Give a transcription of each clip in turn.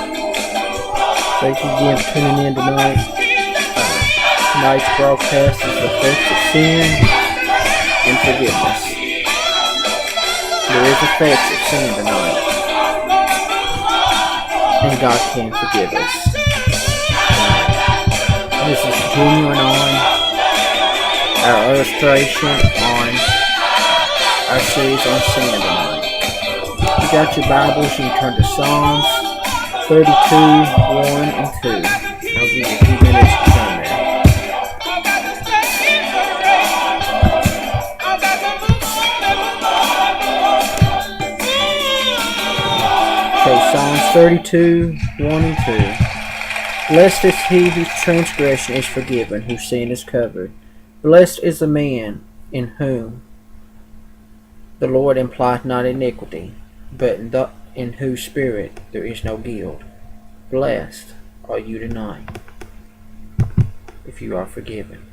Thank you again for tuning in tonight. Tonight's broadcast is the effects of sin and forgiveness. There is effects of sin tonight, and God can forgive us. This is continuing on our illustration on our series on sin tonight. If you got your Bibles, you can turn to Psalms 32, 1 and 2. I'll give you a few minutes to turn there. Okay, Psalms 32, 1 and 2. Blessed is he whose transgression is forgiven, whose sin is covered. Blessed is the man in whom the Lord implieth not iniquity, but in whose spirit there is no guilt. Blessed are you tonight, if you are forgiven.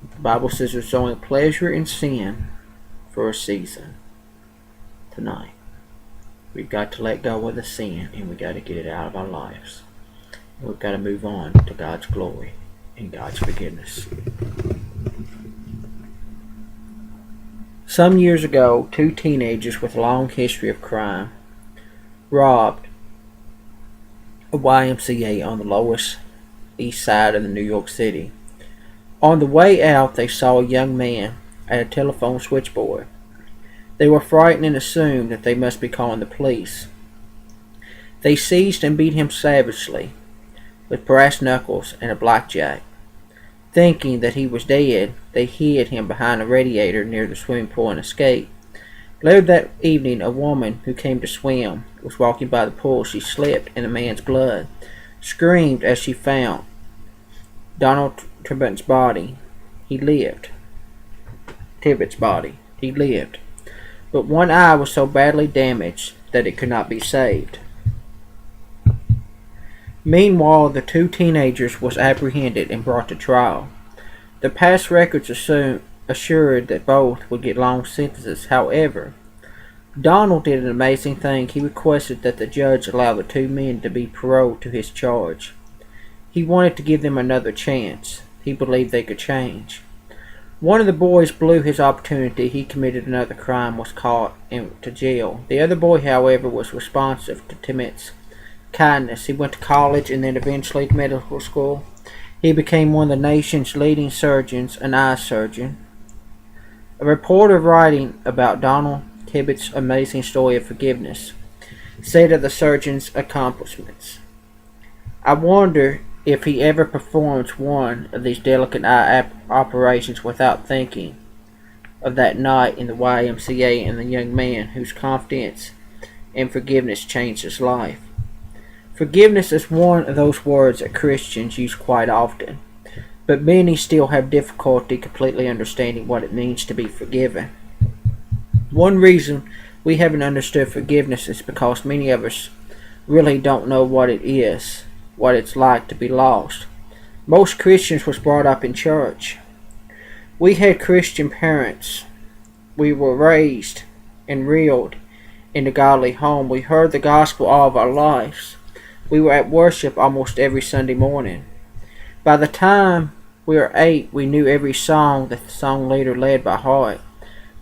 The Bible says there's only pleasure in sin for a season. Tonight, we've got to let go of the sin, and we've got to get it out of our lives. And we've got to move on to God's glory and God's forgiveness. Some years ago, two teenagers with a long history of crime robbed a YMCA on the Lower East Side of New York City. On the way out, they saw a young man at a telephone switchboard. They were frightened and assumed that they must be calling the police. They seized and beat him savagely with brass knuckles and a blackjack. Thinking that he was dead, they hid him behind a radiator near the swimming pool and escaped. Later that evening, a woman who came to swim was walking by the pool. She slipped in a man's blood, screamed as she found Donald Tibbetts' body. He lived. But one eye was so badly damaged that it could not be saved. Meanwhile, the two teenagers was apprehended and brought to trial. The past records assured that both would get long sentences. However, Donald did an amazing thing. He requested that the judge allow the two men to be paroled to his charge. He wanted to give them another chance. He believed they could change. One of the boys blew his opportunity. He committed another crime, was caught, and went to jail. The other boy, however, was responsive to Tibbetts' kindness. He went to college and then eventually to medical school. He became one of the nation's leading surgeons, an eye surgeon. A reporter writing about Donald Tibbetts' amazing story of forgiveness said of the surgeon's accomplishments, "I wonder if he ever performs one of these delicate eye operations without thinking of that night in the YMCA and the young man whose confidence and forgiveness changed his life." Forgiveness is one of those words that Christians use quite often, but many still have difficulty completely understanding what it means to be forgiven. One reason we haven't understood forgiveness is because many of us really don't know what it is, what it's like to be lost. Most Christians was brought up in church. We had Christian parents. We were raised and reared in a godly home. We heard the gospel all of our lives. We were at worship almost every Sunday morning. By the time we were 8, we knew every song that the song leader led by heart.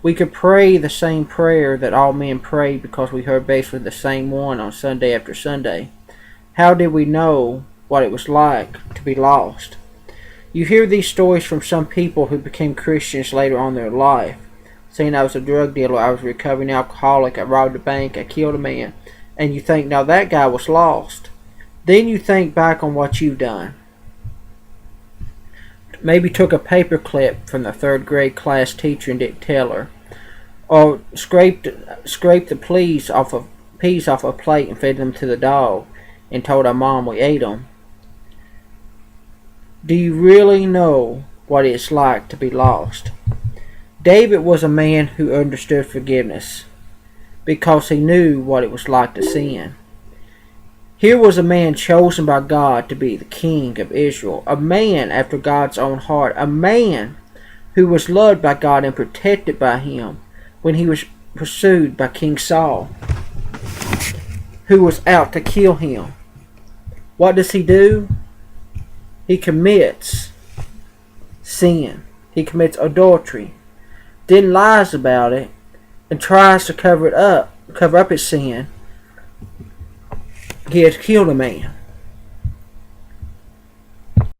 We could pray the same prayer that all men prayed because we heard basically the same one on Sunday after Sunday. How did we know what it was like to be lost? You hear these stories from some people who became Christians later on in their life, saying, "I was a drug dealer, I was a recovering alcoholic, I robbed a bank, I killed a man," and you think, now that guy was lost. Then you think back on what you've done. Maybe took a paper clip from the 3rd grade class teacher and didn't tell her, or scraped the peas off a plate and fed them to the dog and told our mom we ate them. Do you really know what it's like to be lost? David was a man who understood forgiveness because he knew what it was like to sin. Here was a man chosen by God to be the king of Israel, a man after God's own heart, a man who was loved by God and protected by Him when he was pursued by King Saul, who was out to kill him. What does he do? He commits sin. He commits adultery, then lies about it, and tries to cover up his sin. He has killed a man.